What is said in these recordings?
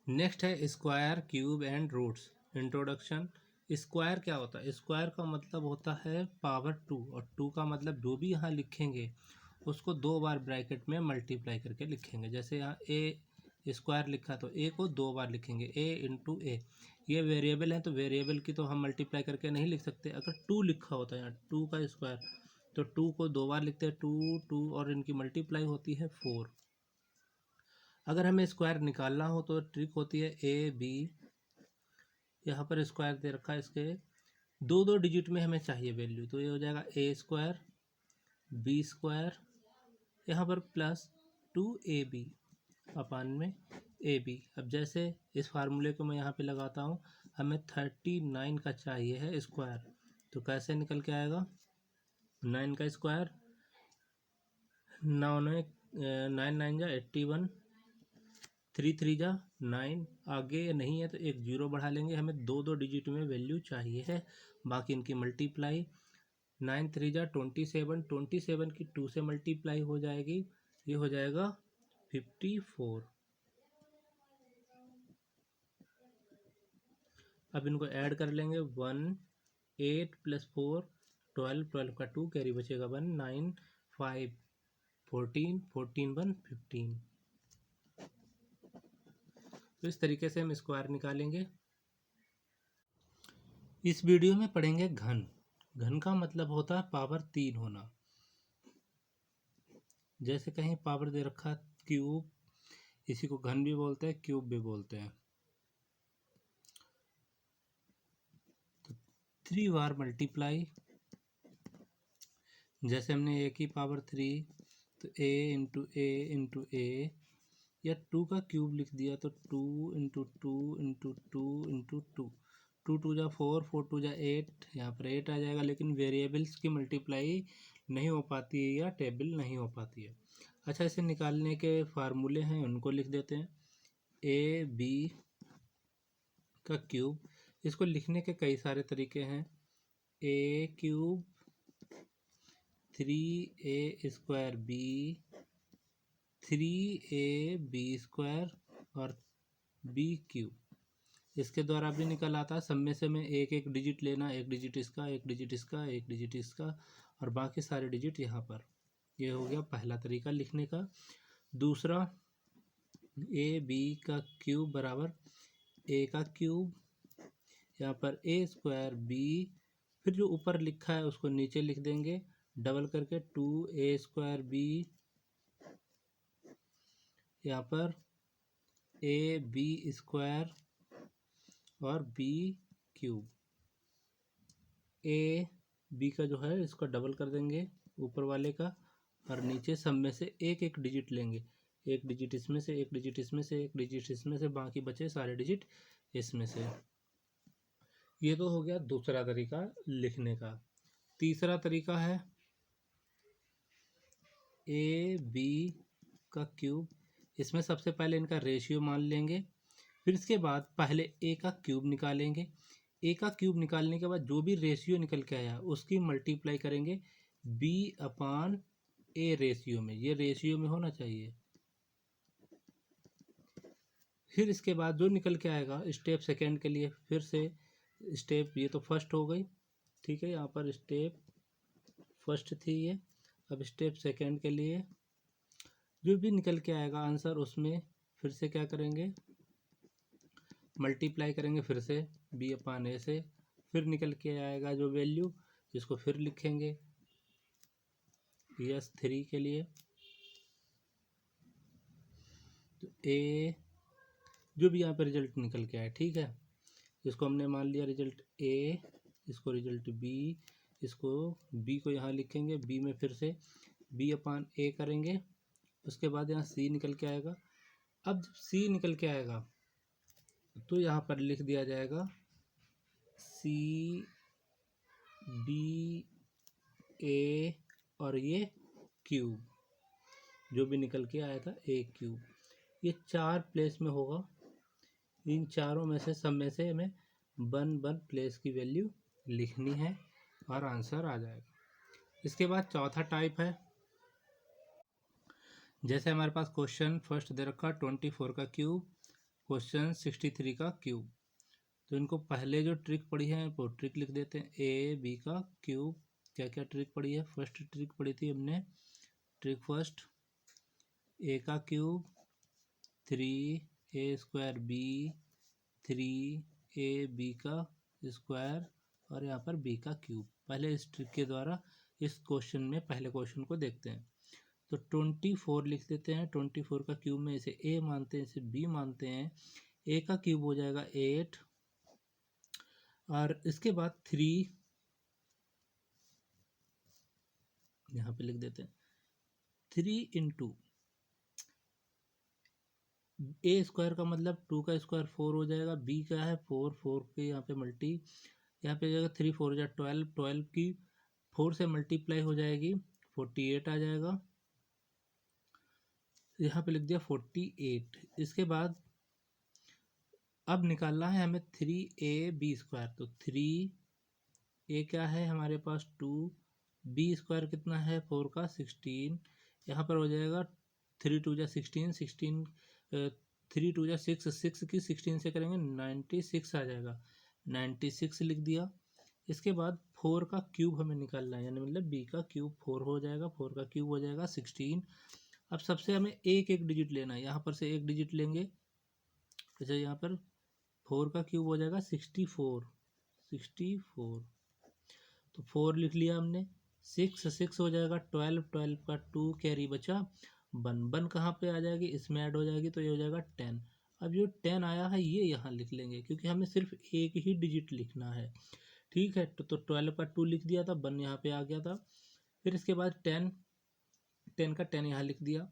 Next है square, cube and roots. Introduction. Square क्या होता है? स्क्वायर का मतलब होता है पावर टू, और टू का मतलब जो भी यहाँ लिखेंगे उसको दो बार ब्रैकेट में मल्टीप्लाई करके लिखेंगे। जैसे यहाँ ए स्क्वायर लिखा तो ए को दो बार लिखेंगे, ए इंटू ए। ये वेरिएबल है तो वेरिएबल की तो हम मल्टीप्लाई करके नहीं लिख सकते। अगर टू लिखा होता है यहाँ टू का स्क्वायर तो टू को दो बार लिखते हैं, टू टू, और इनकी मल्टीप्लाई होती है फोर। अगर हमें स्क्वायर निकालना हो तो ट्रिक होती है ए बी। यहाँ पर स्क्वायर दे रखा है, इसके दो दो डिजिट में हमें चाहिए वैल्यू, तो ये हो जाएगा ए स्क्वायर बी स्क्वायर, यहाँ पर प्लस टू ए बी अपान में ए बी। अब जैसे इस फार्मूले को मैं यहाँ पे लगाता हूँ, हमें 39 का चाहिए है स्क्वायर, तो कैसे निकल के आएगा? 9 का स्क्वायर, 9 9 जा 81, 3 3 जा 9। आगे नहीं है तो एक जीरो बढ़ा लेंगे, हमें दो दो डिजिट में वैल्यू चाहिए है, बाकी इनकी मल्टीप्लाई। 9 3 जा 27, 27 की 2 से मल्टीप्लाई हो जाएगी, ये हो जाएगा 54। अब इनको ऐड कर लेंगे, 1 8 प्लस 4 12, 12 का 2 कैरी बचेगा 1, 9 5 14, 14 1 15। तो इस तरीके से हम स्क्वायर निकालेंगे। इस वीडियो में पढ़ेंगे घन। घन का मतलब होता है पावर 3 होना। जैसे कहीं पावर दे रखा है क्यूब, इसी को घन भी बोलते हैं, क्यूब भी बोलते हैं। तो 3 बार मल्टीप्लाई, जैसे हमने ए की पावर 3 तो ए इंटू ए, या 2 का क्यूब लिख दिया तो 2 into two into two into two, 2 2 जा 4, 4 2 जा 8, यहाँ पर 8 आ जाएगा। लेकिन वेरिएबल्स की मल्टीप्लाई नहीं हो पाती है या टेबल नहीं हो पाती है। अच्छा, इसे निकालने के फार्मूले हैं, उनको लिख देते हैं। ए बी का क्यूब, इसको लिखने के कई सारे तरीके हैं। A cube 3a square b, 3ab square और बी क्यूब। इसके द्वारा भी निकल आता है। सब में से मैं एक एक डिजिट लेना, एक डिजिट इसका, एक डिजिट इसका, एक डिजिट इसका, और बाकी सारे डिजिट यहाँ पर। ये हो गया पहला तरीका लिखने का। दूसरा, ए बी का क्यूब बराबर ए का क्यूब, यहाँ पर ए स्क्वायर बी, फिर जो ऊपर लिखा है उसको नीचे लिख देंगे डबल करके, 2a स्क्वायर बी, यहाँ पर ए बी स्क्वायर और बी क्यूब। ए बी का जो है इसको डबल कर देंगे ऊपर वाले का, और नीचे सब में से एक एक डिजिट लेंगे, एक डिजिट इसमें से, एक डिजिट इसमें से, एक डिजिट इसमें से, बाकी बचे सारे डिजिट इसमें से। ये तो हो गया दूसरा तरीका लिखने का। तीसरा तरीका है ए बी का क्यूब। इसमें सबसे पहले इनका रेशियो मान लेंगे, फिर इसके बाद पहले ए का क्यूब निकालेंगे। ए का क्यूब निकालने के बाद जो भी रेशियो निकल के आया उसकी मल्टीप्लाई करेंगे बी अपान ए रेशियो में, ये रेशियो में होना चाहिए। फिर इसके बाद जो निकल के आएगा स्टेप सेकेंड के लिए, फिर से स्टेप, ये तो फर्स्ट हो गई, ठीक है, यहाँ पर स्टेप फर्स्ट थी ये। अब स्टेप सेकेंड के लिए जो भी निकल के आएगा आंसर, उसमें फिर से क्या करेंगे, मल्टीप्लाई करेंगे फिर से बी अपान ए से। फिर निकल के आएगा जो वैल्यू, इसको फिर लिखेंगे यस 3 के लिए। तो ए जो भी यहाँ पे रिजल्ट निकल के आया, ठीक है, इसको हमने मान लिया रिजल्ट ए, इसको रिजल्ट बी, इसको बी को यहाँ लिखेंगे, बी में फिर से बी अपान ए करेंगे। उसके बाद यहाँ सी निकल के आएगा। अब जब सी निकल के आएगा तो यहाँ पर लिख दिया जाएगा सी बी ए और ये क्यूब, जो भी निकल के आया था ए क्यूब। ये 4 प्लेस में होगा, इन चारों में से सब में से हमें 1 प्लेस की वैल्यू लिखनी है और आंसर आ जाएगा। इसके बाद चौथा टाइप है, जैसे हमारे पास क्वेश्चन फर्स्ट दे रखा 24 का क्यूब, क्वेश्चन 63 का क्यूब। तो इनको पहले जो ट्रिक पढ़ी है वो ट्रिक लिख देते हैं। ए बी का क्यूब, क्या क्या ट्रिक पढ़ी है? फर्स्ट ट्रिक पढ़ी थी हमने, ट्रिक फर्स्ट, ए का क्यूब 3a² बी, 3ab का स्क्वायर और यहाँ पर b का क्यूब। पहले इस ट्रिक के द्वारा इस क्वेश्चन में पहले क्वेश्चन को देखते हैं। तो 24 लिख देते हैं। 24 का क्यूब में इसे a मानते हैं, इसे b मानते हैं। a का क्यूब हो जाएगा 8 और इसके बाद 3 यहाँ पे लिख देते हैं। 3 इंटू a² का मतलब 2 का स्क्वायर 4 हो जाएगा। b का है 4, 4 के यहाँ पे मल्टी, यहाँ पे जाएगा 3 4 या 12, 12 की 4 से मल्टीप्लाई हो जाएगी 48 आ जाएगा। यहाँ पे लिख दिया 48। इसके बाद अब निकालना है हमें 3ab²। तो 3a क्या है हमारे पास 2, b² कितना है 4 का 16। यहाँ पर हो जाएगा 3 2 जा 16, 16 3 2 जा 6, 6 की 16 से करेंगे 96 आ जाएगा, 96 लिख दिया। इसके बाद 4 का क्यूब हमें निकालना है, यानी मतलब b का क्यूब 4 हो जाएगा, 4 का क्यूब हो जाएगा 16। अब सबसे हमें एक एक डिजिट लेना है, यहाँ पर से एक डिजिट लेंगे। अच्छा, यहाँ पर 4 का क्यूब हो जाएगा 64, 64। तो 4 लिख लिया हमने। 6 6 हो जाएगा 12, 12 का 2 कैरी बचा 1, 1 कहाँ पे आ जाएगी, इसमें ऐड हो जाएगी तो ये हो जाएगा 10। अब जो 10 आया है ये यहाँ लिख लेंगे क्योंकि हमें सिर्फ एक ही डिजिट लिखना है। ठीक है, तो 12 का 2 लिख दिया था, 1 यहाँ पे आ गया था। फिर इसके बाद 10, 10 का 10 यहाँ लिख दिया।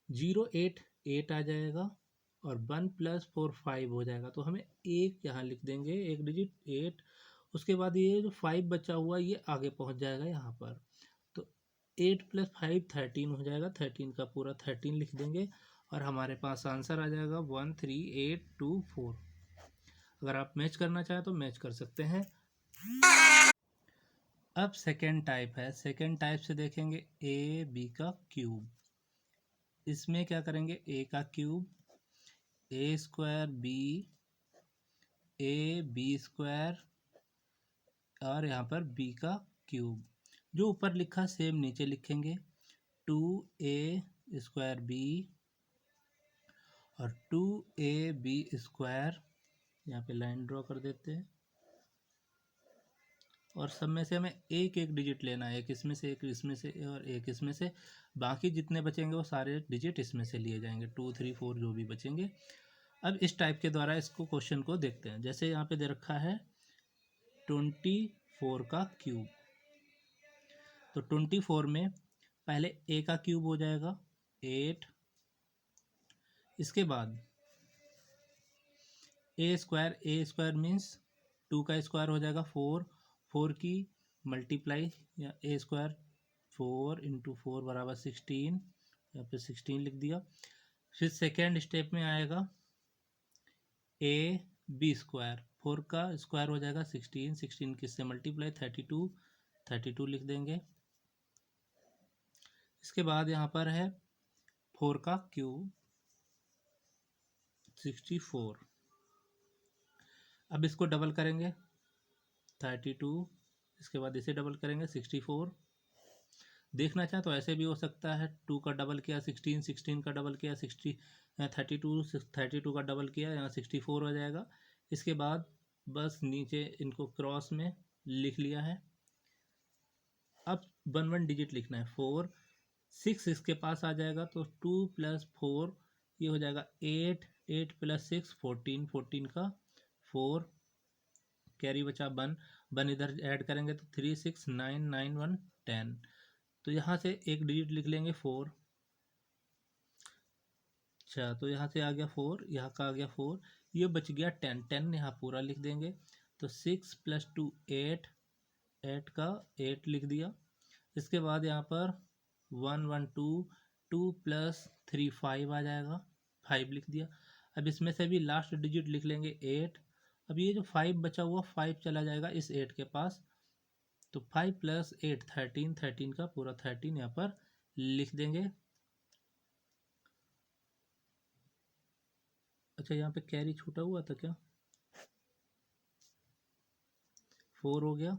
0 8 8 आ जाएगा और 1 + 4 5 हो जाएगा। तो हमें एक यहाँ लिख देंगे, एक डिजिट 8। उसके बाद ये जो 5 बचा हुआ ये आगे पहुँच जाएगा यहाँ पर। तो 8 + 5 13 हो जाएगा, 13 का पूरा 13 लिख देंगे और हमारे पास आंसर आ जाएगा 13824। अगर आप मैच करना चाहें तो मैच कर सकते हैं। अब सेकेंड टाइप है, सेकेंड टाइप से देखेंगे ए बी का क्यूब। इसमें क्या करेंगे, ए का क्यूब a² b, ab² और यहाँ पर b का क्यूब। जो ऊपर लिखा सेम नीचे लिखेंगे, 2a² b और 2ab²। यहाँ पे लाइन ड्रॉ कर देते हैं और सब में से हमें एक एक डिजिट लेना है, एक इसमें से, एक इसमें से और एक इसमें से। बाकी जितने बचेंगे वो सारे डिजिट इसमें से लिए जाएंगे, 2 3 4 जो भी बचेंगे। अब इस टाइप के द्वारा इसको क्वेश्चन को देखते हैं। जैसे यहाँ पे दे रखा है 24 का क्यूब। तो 24 में पहले a का क्यूब हो जाएगा 8। इसके बाद a² मीन्स 2 का स्क्वायर हो जाएगा 4, 4 की मल्टीप्लाई या a², 4 × 4 = 16। यहाँ पे 16 लिख दिया। फिर सेकेंड स्टेप में आएगा ab², 4 का स्क्वायर हो जाएगा 16, 16 किससे मल्टीप्लाई 32, 32 लिख देंगे। इसके बाद यहाँ पर है 4 का क्यूब 64। अब इसको डबल करेंगे 32, इसके बाद इसे डबल करेंगे 64। देखना चाहें तो ऐसे भी हो सकता है, 2 का डबल किया 16, 16 का डबल किया 60, 32, 32 का डबल किया यहाँ 64 हो जाएगा। इसके बाद बस नीचे इनको क्रॉस में लिख लिया है। अब 1 डिजिट लिखना है, 4 6 इसके पास आ जाएगा तो 2 + 4 ये हो जाएगा 8, 8 + 6 14, 14 का 4 कैरी बचा 1, 1 इधर ऐड करेंगे तो 3 6 9 9 1 10। तो यहाँ से एक डिजिट लिख लेंगे 4। अच्छा, तो यहाँ से आ गया 4, यहाँ का आ गया 4, ये बच गया 10, 10 यहाँ पूरा लिख देंगे। तो 6 + 2 8, 8 का 8 लिख दिया। इसके बाद यहाँ पर 1 1 2, 2 + 3 5 आ जाएगा, 5 लिख दिया। अब इसमें से भी लास्ट डिजिट लिख लेंगे 8। अब ये जो 5 बचा हुआ 5 चला जाएगा इस 8 के पास, तो 5 + 8 13, 13 का पूरा 13 यहाँ पर लिख देंगे। अच्छा यहाँ पे कैरी छूटा हुआ था क्या? 4 हो गया,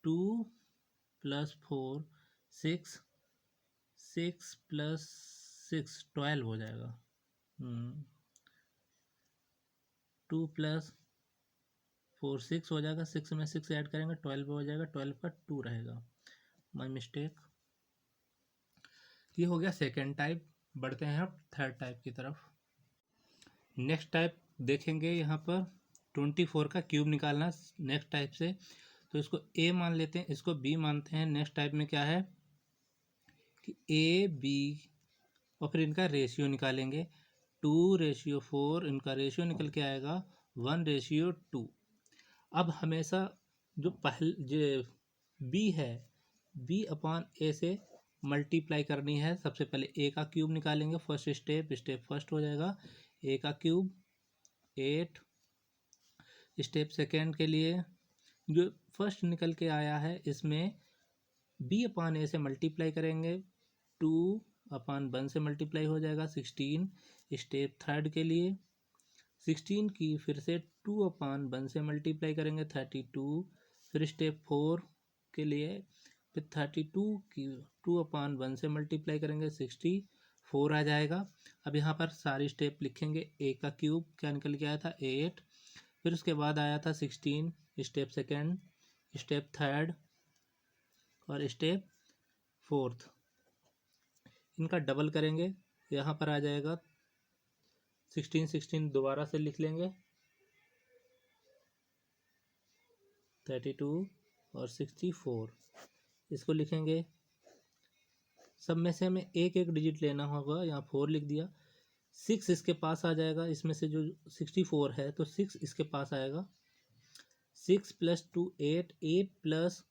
2 + 4 6, 6 + 6 12 हो जाएगा। 2 + 4 6 हो जाएगा, 6 में 6 ऐड करेंगे 12 हो जाएगा, 12 का 2 रहेगा। My mistake. ये हो गया सेकेंड टाइप। बढ़ते हैं अब थर्ड टाइप की तरफ। नेक्स्ट टाइप देखेंगे यहाँ पर 24 का क्यूब निकालना नेक्स्ट टाइप से। तो इसको ए मान लेते हैं, इसको बी मानते हैं। नेक्स्ट टाइप में क्या है कि ए बी और फिर इनका रेशियो निकालेंगे। 2:4 इनका रेशियो निकल के आएगा 1:2। अब हमेशा जो बी है, बी अपॉन ए से मल्टीप्लाई करनी है। सबसे पहले ए का क्यूब निकालेंगे। फर्स्ट स्टेप फर्स्ट हो जाएगा ए का क्यूब 8। स्टेप सेकेंड के लिए जो फर्स्ट निकल के आया है इसमें बी अपॉन ए से मल्टीप्लाई करेंगे, 2/1 से मल्टीप्लाई हो जाएगा 16। स्टेप थर्ड के लिए 16 की फिर से 2/1 से मल्टीप्लाई करेंगे 32। फिर स्टेप 4 के लिए फिर 32 की 2/1 से मल्टीप्लाई करेंगे 64 आ जाएगा। अब यहाँ पर सारी स्टेप लिखेंगे। ए का क्यूब क्या निकल के आया था 8, फिर उसके बाद आया था 16, स्टेप सेकेंड, स्टेप थर्ड और स्टेप फोर्थ। इनका डबल करेंगे, यहाँ पर आ जाएगा 16 दोबारा से लिख लेंगे 32 और 64 इसको लिखेंगे। सब में से हमें एक एक डिजिट लेना होगा। यहाँ 4 लिख दिया, 6 इसके पास आ जाएगा। इसमें से जो 64 है तो 6 इसके पास आएगा। 6 + 2 8, 8 +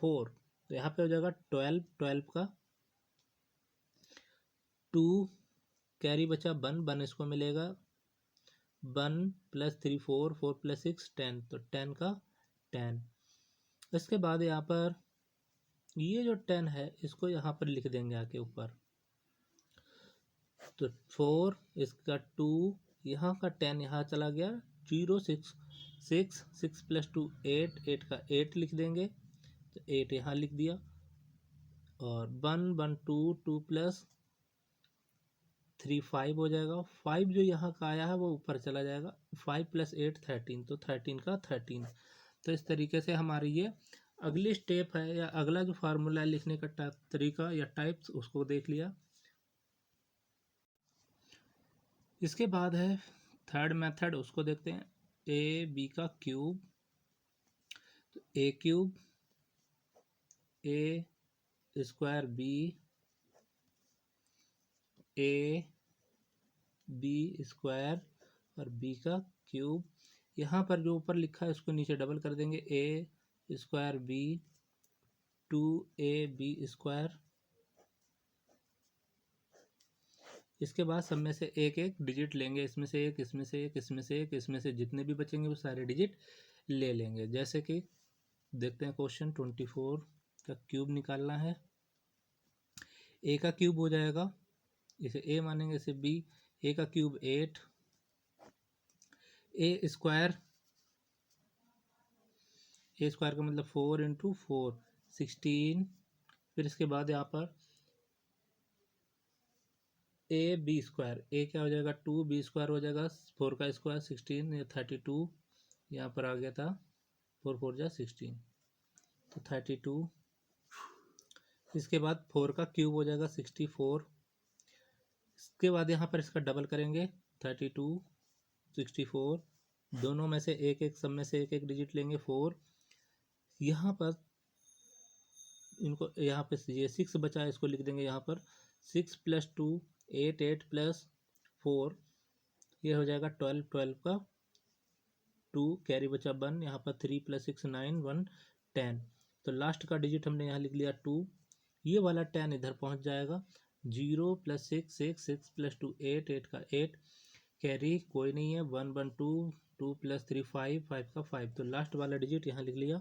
4 तो यहाँ पे हो जाएगा 12। 12 का 2 कैरी बचा 1 इसको मिलेगा। 1 + 3 4, 4 + 6 10 तो 10 का 10। इसके बाद यहाँ पर ये जो 10 है इसको यहाँ पर लिख देंगे आके ऊपर। तो 4 इसका 2, यहाँ का 10 यहाँ चला गया 0 6 6 6 + 2 8, 8 का 8 लिख देंगे तो 8 यहाँ लिख दिया। और 1 1 2 2 + 3 5 हो जाएगा। 5 जो यहाँ का आया है वो ऊपर चला जाएगा। 5 + 8 13 तो 13 का 13। तो इस तरीके से हमारी ये अगली स्टेप है या अगला जो फार्मूला है लिखने का तरीका या टाइप्स उसको देख लिया। इसके बाद है थर्ड मेथड, उसको देखते हैं। ए बी का क्यूब, तो a cube a square b a b square और बी का क्यूब। यहाँ पर जो ऊपर लिखा है उसको नीचे डबल कर देंगे। ए स्क्वायर बी 2ab²। इसके बाद सब में से एक एक डिजिट लेंगे। इसमें से एक, इसमें से एक, इसमें से एक, इसमें से जितने भी बचेंगे वो सारे डिजिट ले लेंगे। जैसे कि देखते हैं क्वेश्चन 24 का क्यूब निकालना है। ए का क्यूब हो जाएगा, इसे ए मानेंगे, इसे बी। ए का क्यूब 8, ए स्क्वायर का मतलब 4 × 4 16। फिर इसके बाद यहाँ पर ए बी स्क्वायर, ए क्या हो जाएगा 2, बी स्क्वायर हो जाएगा 4 का स्क्वायर 16 या 32। यहाँ पर आ गया था 4 4 जा 16 तो 32। इसके बाद 4 का क्यूब हो जाएगा 64। इसके बाद यहाँ पर इसका डबल करेंगे 32 64। दोनों में से एक एक, सब में से एक एक डिजिट लेंगे 4। यहाँ पर इनको यहाँ पे ये 6 बचा है, इसको लिख देंगे यहाँ पर 6 + 2 8, 8 + 4 ये हो जाएगा 12। 12 का 2 कैरी बचा 1, यहाँ पर 3 + 6 9 1 10। तो लास्ट का डिजिट हमने यहाँ लिख लिया 2। ये वाला 10 इधर पहुँच जाएगा। 0 + 6 6 6 + 2 8, 8 का 8 कैरी कोई नहीं है। 1 1 2 2 + 3 5 5 का 5 तो लास्ट वाला डिजिट यहाँ लिख लिया।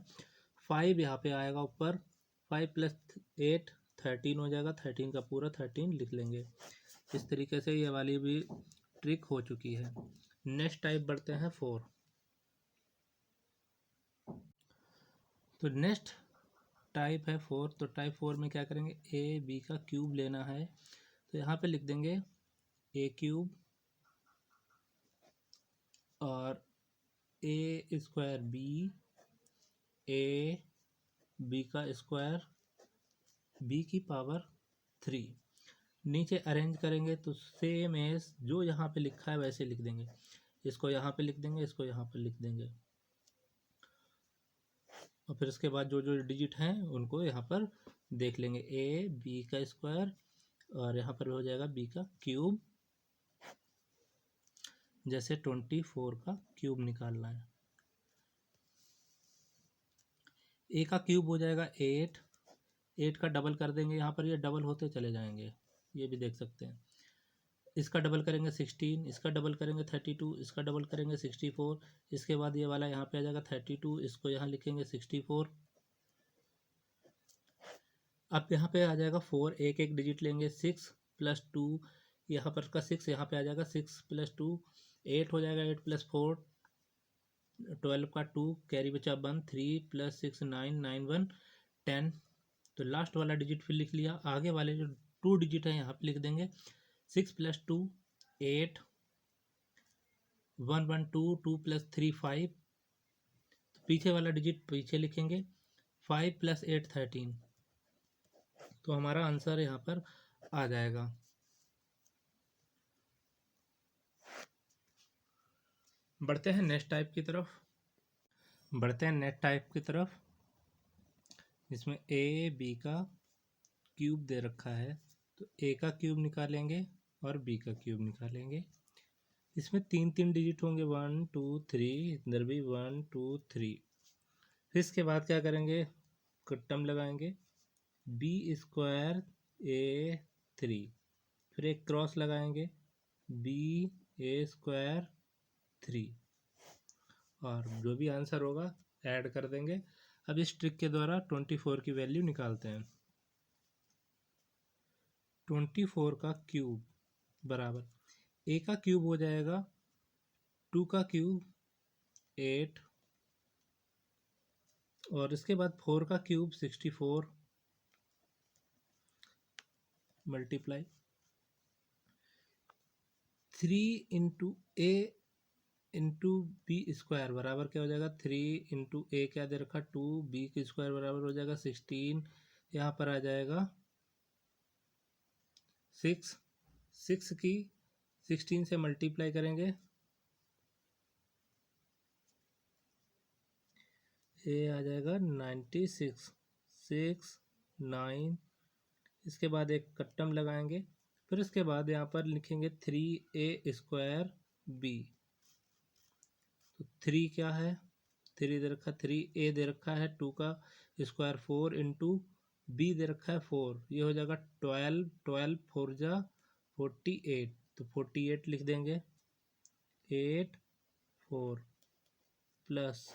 5 यहाँ पे आएगा ऊपर। 5 + 8 13 हो जाएगा। 13 का पूरा 13 लिख लेंगे। इस तरीके से ये वाली भी ट्रिक हो चुकी है। नेक्स्ट टाइप बढ़ते हैं 4। तो नेक्स्ट टाइप है 4। तो टाइप 4 में क्या करेंगे, ए बी का क्यूब लेना है। तो यहाँ पे लिख देंगे ए क्यूब और ए स्क्वायर बी, ए बी का स्क्वायर बी की पावर 3। नीचे अरेंज करेंगे तो सेम एज जो यहाँ पे लिखा है वैसे लिख देंगे। इसको यहाँ पे लिख देंगे, इसको यहाँ पे लिख देंगे, और फिर उसके बाद जो जो डिजिट हैं उनको यहाँ पर देख लेंगे। ए बी का स्क्वायर और यहाँ पर हो जाएगा बी का क्यूब। जैसे 24 का क्यूब निकालना है, ए का क्यूब हो जाएगा 8। 8 का डबल कर देंगे, यहाँ पर ये डबल होते चले जाएंगे, ये भी देख सकते हैं। इसका डबल करेंगे 16, इसका डबल करेंगे 32, इसका डबल करेंगे 64। इसके बाद ये वाला यहाँ पे आ जाएगा 32, इसको यहाँ लिखेंगे 64। अब यहाँ पे आ जाएगा 4, एक एक डिजिट लेंगे। 6 + 2, यहाँ पर का 6 यहाँ पे आ जाएगा। 6 + 2 8 हो जाएगा। 8 + 4 12 का 2 कैरी बचा 1। 3 + 6 9 9 1 10। तो लास्ट वाला डिजिट फिर लिख लिया। आगे वाले जो 2 डिजिट है यहाँ पे लिख देंगे। 6 + 2 8 1 1 2 2 + 3 5। तो पीछे वाला डिजिट पीछे लिखेंगे। 5 + 8 13। तो हमारा आंसर यहाँ पर आ जाएगा। बढ़ते हैं नेक्स्ट टाइप की तरफ। इसमें ए बी का क्यूब दे रखा है, तो ए का क्यूब निकालेंगे और बी का क्यूब निकालेंगे। इसमें 3 डिजिट होंगे, 1 2 3, इधर भी 1 2 3। फिर इसके बाद क्या करेंगे, टर्म लगाएंगे बी स्क्वायर ए 3। फिर एक क्रॉस लगाएंगे बी ए स्क्वायर 3, और जो भी आंसर होगा ऐड कर देंगे। अब इस ट्रिक के द्वारा 24 की वैल्यू निकालते हैं। 24 का क्यूब बराबर ए का क्यूब हो जाएगा 2 का क्यूब 8, और इसके बाद 4 का क्यूब 64 मल्टीप्लाई 3 × ए इंटू बी स्क्वायर बराबर क्या हो जाएगा। 3 × ए क्या दे रखा 2, बी की स्क्वायर बराबर हो जाएगा 16। यहाँ पर आ जाएगा 6। 6 की 16 से मल्टीप्लाई करेंगे, ये आ जाएगा 96। 6 9। इसके बाद एक कट्टम लगाएंगे। फिर इसके बाद यहाँ पर लिखेंगे 3a स्क्वायर बी। तो 3 क्या है, 3 दे रखा, 3a दे रखा है 2 का स्क्वायर 4 इंटू बी दे रखा है 4। ये हो जाएगा 12। 12 4 जा 48, तो 48 लिख देंगे। 8 4 प्लस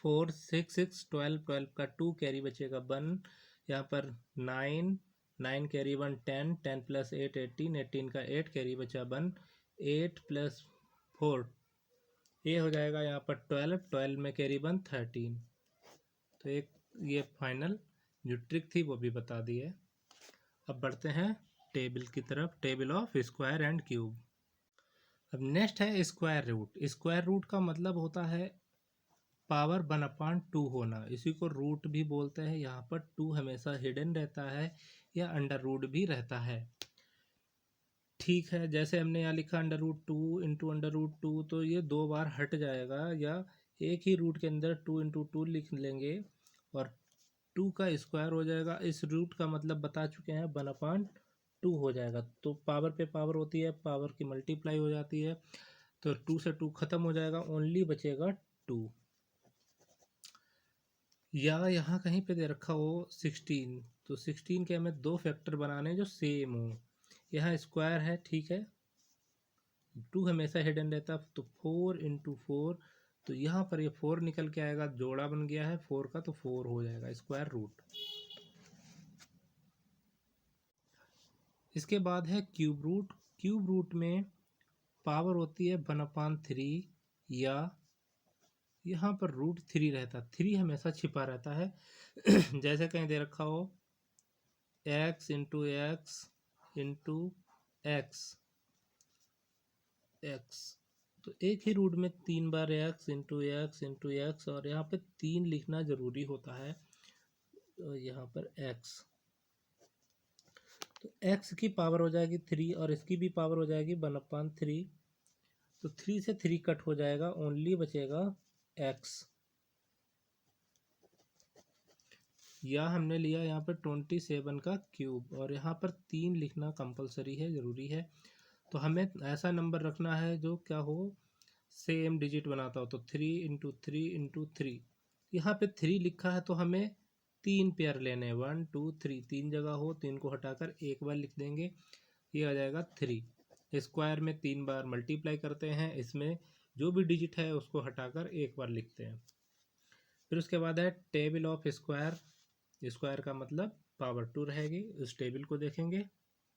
4 6 6 12 12 का 2 कैरी बचेगा 1। यहाँ पर 9 9 कैरी 1 10 10 + 8 18 18 का 8 कैरी बचा 1। 8 + 4 ये हो जाएगा यहाँ पर 12 12 में कैरी 1 13। तो एक ये फाइनल जो ट्रिक थी वो भी बता दी है। अब बढ़ते हैं टेबल की तरफ, table of square and cube. अब नेक्स्ट है स्क्वायर रूट। स्क्वायर रूट का मतलब होता है पावर 1/2 होना, इसी को रूट भी बोलते हैं। यहाँ पर 2 हमेशा हिडन रहता है या अंडर रूट भी रहता है। ठीक है, जैसे हमने यहाँ लिखा √2 × √2, तो ये 2 बार हट जाएगा, या एक ही रूट के अंदर 2 × 2 लिख लेंगे और 2 का स्क्वायर हो जाएगा। इस रूट का मतलब बता चुके हैं 1/2 हो जाएगा। तो पावर पे पावर होती है, पावर की मल्टीप्लाई हो जाती है, तो 2 से 2 खत्म हो जाएगा, ओनली बचेगा 2। या यहाँ कहीं पे दे रखा हो 16, तो 16 के हमें 2 फैक्टर बनाने जो सेम हो। यहाँ स्क्वायर है, ठीक है, 2 हमेशा हिडन रहता, तो 4 × 4। तो यहाँ पर ये 4 निकल के आएगा, जोड़ा बन गया है 4 का, तो 4 हो जाएगा स्क्वायर रूट। इसके बाद है क्यूब रूट। क्यूब रूट में पावर होती है 1/3 या यहाँ पर √3 रहता है, 3 हमेशा छिपा रहता है। जैसे कहीं दे रखा हो x इंटू एक्स एक्स, तो एक ही रूट में 3 बार x इंटू एक्स और यहाँ पे 3 लिखना जरूरी होता है। तो यहाँ पर x, तो x की पावर हो जाएगी 3 और इसकी भी पावर हो जाएगी 1/3, तो 3 से 3 कट हो जाएगा, ओनली बचेगा x। या हमने लिया यहाँ पर 27 का क्यूब और यहाँ पर 3 लिखना कंपलसरी है, ज़रूरी है। तो हमें ऐसा नंबर रखना है जो क्या हो, सेम डिजिट बनाता हो। तो 3 इंटू 3, यहाँ पे 3 लिखा है तो हमें 3 पेयर लेने हैं, 1 2 3, 3 जगह हो, 3 को हटाकर एक बार लिख देंगे, ये आ जाएगा 3। स्क्वायर में 3 बार मल्टीप्लाई करते हैं, इसमें जो भी डिजिट है उसको हटाकर एक बार लिखते हैं। फिर उसके बाद है टेबल ऑफ स्क्वायर, स्क्वायर का मतलब पावर 2 रहेगी, उस टेबल को देखेंगे।